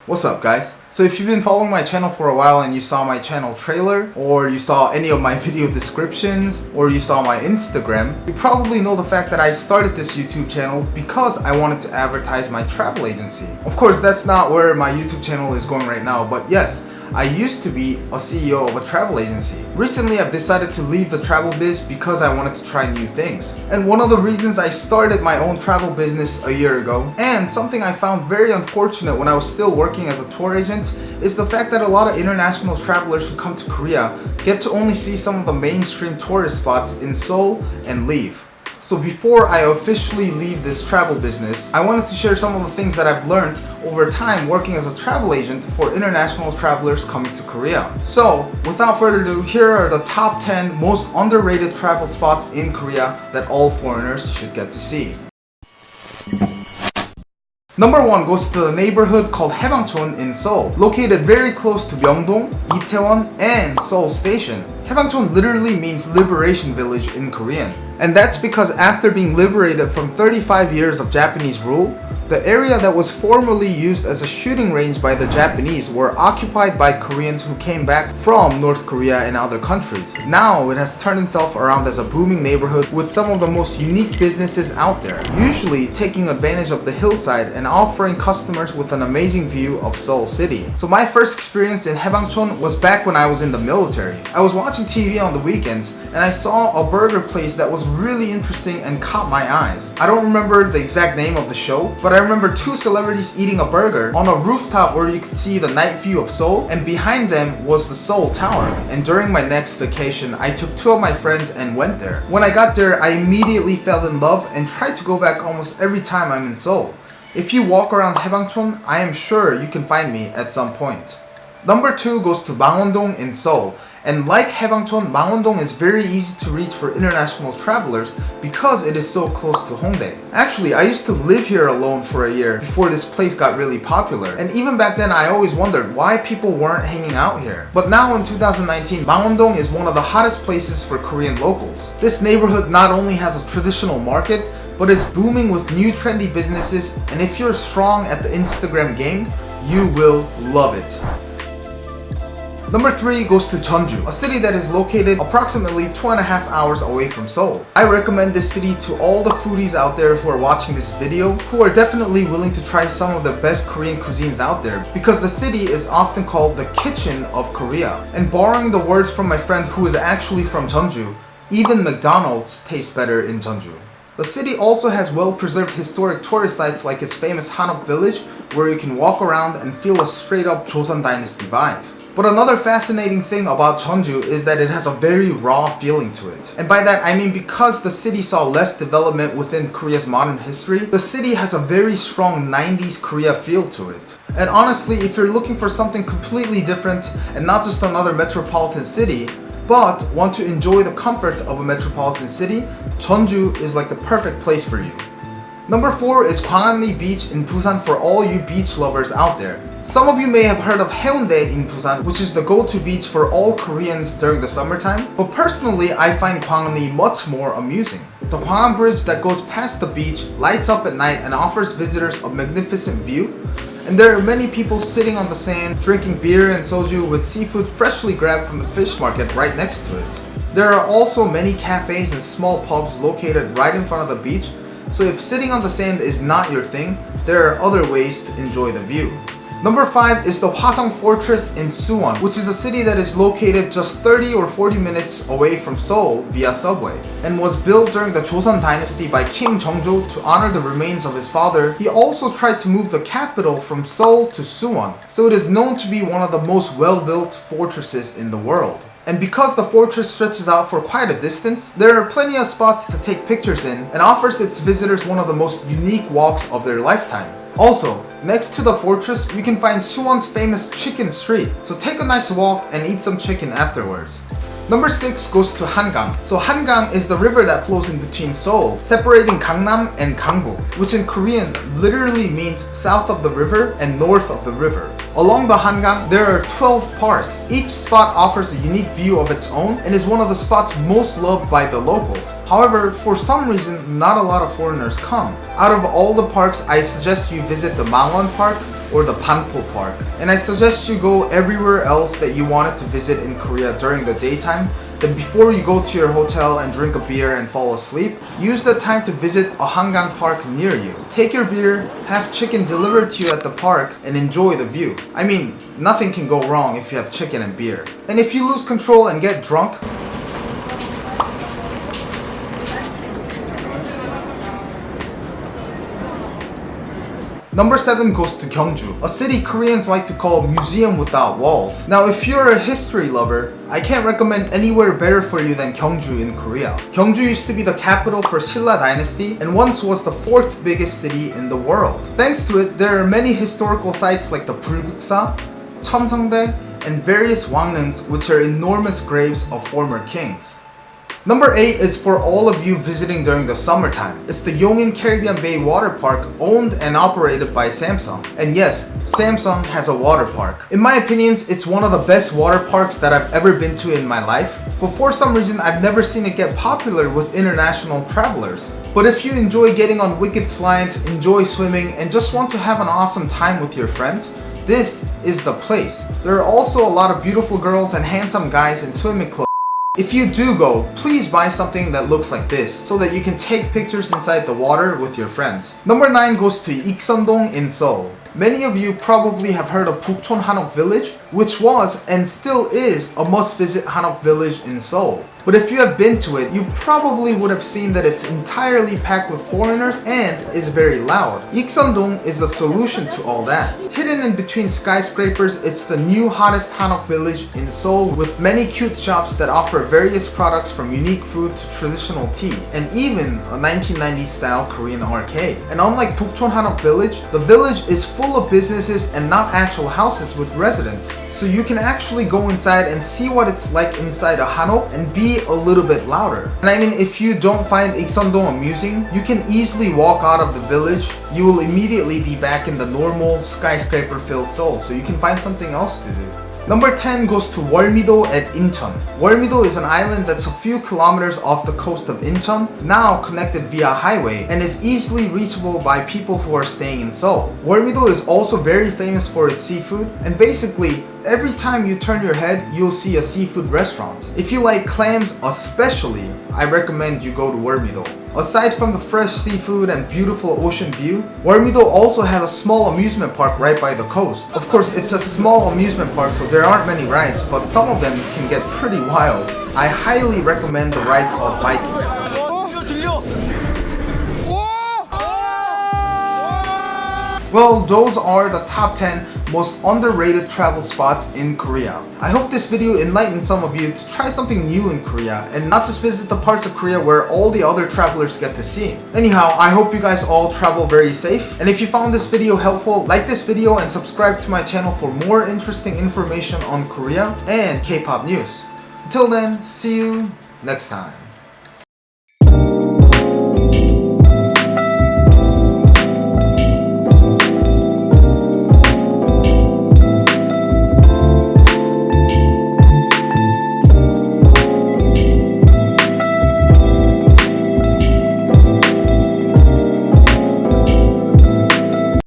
What's up guys? So if you've been following my channel for a while and you saw my channel trailer, or you saw any of my video descriptions, or you saw my Instagram, you probably know the fact that I started this YouTube channel because I wanted to advertise my travel agency. Of course, that's not where my YouTube channel is going right now, but yes, I used to be a CEO of a travel agency. Recently, I've decided to leave the travel biz because I wanted to try new things. And one of the reasons I started my own travel business a year ago, and something I found very unfortunate when I was still working as a tour agent, is the fact that a lot of international travelers who come to Korea get to only see some of the mainstream tourist spots in Seoul and leave. So before I officially leave this travel business, I wanted to share some of the things that I've learned over time working as a travel agent for international travelers coming to Korea. So without further ado, here are the top 10 most underrated travel spots in Korea that all foreigners should get to see. Number 1 goes to the neighborhood called Haebangchon in Seoul, located very close to Myeongdong, Itaewon, and Seoul Station. Haebangchon literally means liberation village in Korean. And that's because after being liberated from 35 years of Japanese rule, the area that was formerly used as a shooting range by the Japanese were occupied by Koreans who came back from North Korea and other countries. Now it has turned itself around as a booming neighborhood with some of the most unique businesses out there, usually taking advantage of the hillside and offering customers with an amazing view of Seoul City. So my first experience in Haebangchon was back when I was in the military. I was watching TV on the weekends and I saw a burger place that was really interesting and caught my eyes. I don't remember the exact name of the show, but I remember two celebrities eating a burger on a rooftop where you could see the night view of Seoul, and behind them was the Seoul Tower. And during my next vacation, I took two of my friends and went there. When I got there, I immediately fell in love and tried to go back almost every time I'm in Seoul. If you walk around Haebangchon, I am sure you can find me at some point. Number 2 goes to Balandong in Seoul. And like Haebangchon, Balandong is very easy to reach for international travelers because it is so close to Hongdae. Actually, I used to live here alone for a year before this place got really popular. And even back then, I always wondered why people weren't hanging out here. But now in 2019, Balandong is one of the hottest places for Korean locals. This neighborhood not only has a traditional market, but is booming with new trendy businesses, and if you're strong at the Instagram game, you will love it. Number 3 goes to Tonju, a city that is located approximately 2.5 hours away from Seoul. I recommend this city to all the foodies out there who are watching this video, who are definitely willing to try some of the best Korean cuisines out there, because the city is often called the kitchen of Korea. And borrowing the words from my friend who is actually from Jeonju, even McDonald's tastes better in Jeonju. The city also has well-preserved historic tourist sites like its famous Hanok village, where you can walk around and feel a straight-up Joseon Dynasty vibe. But another fascinating thing about Jeonju is that it has a very raw feeling to it. And by that I mean because the city saw less development within Korea's modern history, the city has a very strong 90s Korea feel to it. And honestly, if you're looking for something completely different and not just another metropolitan city, but want to enjoy the comfort of a metropolitan city, Jeonju is like the perfect place for you. Number 4 is Gwanghwanery Beach in Busan for all you beach lovers out there. Some of you may have heard of Haeundae in Busan, which is the go-to beach for all Koreans during the summertime, but personally I find Gwanghwanery much more amusing. The Gwanghwan Bridge that goes past the beach lights up at night and offers visitors a magnificent view. And there are many people sitting on the sand, drinking beer and soju with seafood freshly grabbed from the fish market right next to it. There are also many cafes and small pubs located right in front of the beach, so if sitting on the sand is not your thing, there are other ways to enjoy the view. Number 5 is the Hwasong Fortress in Suwon, which is a city that is located just 30 or 40 minutes away from Seoul via subway, and was built during the Joseon Dynasty by King Jeongjo to honor the remains of his father. He also tried to move the capital from Seoul to Suwon, so it is known to be one of the most well-built fortresses in the world. And because the fortress stretches out for quite a distance, there are plenty of spots to take pictures in and offers its visitors one of the most unique walks of their lifetime. Also, next to the fortress, you can find Suwon's famous chicken street, so take a nice walk and eat some chicken afterwards. Number 6 goes to Hangang. So Hangang is the river that flows in between Seoul, separating Gangnam and Gangbu, which in Korean literally means south of the river and north of the river. Along the Hangang, there are 12 parks. Each spot offers a unique view of its own and is one of the spots most loved by the locals. However, for some reason, not a lot of foreigners come. Out of all the parks, I suggest you visit the Mangwon Park, or the Bangpo Park. And I suggest you go everywhere else that you wanted to visit in Korea during the daytime. Then before you go to your hotel and drink a beer and fall asleep, use that time to visit a Hangang park near you. Take your beer, have chicken delivered to you at the park, and enjoy the view. I mean, nothing can go wrong if you have chicken and beer. And if you lose control and get drunk, Number 7 goes to Gyeongju, a city Koreans like to call museum without walls. Now if you're a history lover, I can't recommend anywhere better for you than Gyeongju in Korea. Gyeongju used to be the capital for Silla dynasty and once was the 4th biggest city in the world. Thanks to it, there are many historical sites like the Bulguksa, Cheomseongdae, and various wangneuns, which are enormous graves of former kings. Number 8 is for all of you visiting during the summertime. It's the Yongin Caribbean Bay Water Park, owned and operated by Samsung. And yes, Samsung has a water park. In my opinion, it's one of the best water parks that I've ever been to in my life. But for some reason, I've never seen it get popular with international travelers. But if you enjoy getting on wicked slides, enjoy swimming, and just want to have an awesome time with your friends, this is the place. There are also a lot of beautiful girls and handsome guys in swimming clothes. If you do go, please buy something that looks like this so that you can take pictures inside the water with your friends. Number 9 goes to Nixon-dong in Seoul. Many of you probably have heard of Bukchon Hanok Village, which was and still is a must-visit Hanok village in Seoul. But if you have been to it, you probably would have seen that it's entirely packed with foreigners and is very loud. Nixon-dong is the solution to all that. Hidden in between skyscrapers, it's the new hottest Hanok village in Seoul with many cute shops that offer various products from unique food to traditional tea, and even a 1990s style Korean arcade. And unlike Bukchon Hanok Village, the village is full of businesses and not actual houses with residents. So you can actually go inside and see what it's like inside a Hanok and be a little bit louder. And I mean, if you don't find Nixon-dong amusing, you can easily walk out of the village. You will immediately be back in the normal skyscraper-filled Seoul, so you can find something else to do. Number 10 goes to Wolmido at Incheon. Wolmido is an island that's a few kilometers off the coast of Incheon, now connected via highway, and is easily reachable by people who are staying in Seoul. Wolmido is also very famous for its seafood, and basically, every time you turn your head, you'll see a seafood restaurant. If you like clams especially, I recommend you go to Wolmido. Aside from the fresh seafood and beautiful ocean view, Wolmido also has a small amusement park right by the coast. Of course, it's a small amusement park, so there aren't many rides, but some of them can get pretty wild. I highly recommend the ride called Viking. Well, those are the top 10 most underrated travel spots in Korea. I hope this video enlightened some of you to try something new in Korea and not just visit the parts of Korea where all the other travelers get to see. Anyhow, I hope you guys all travel very safe. And if you found this video helpful, like this video and subscribe to my channel for more interesting information on Korea and K-pop news. Until then, see you next time.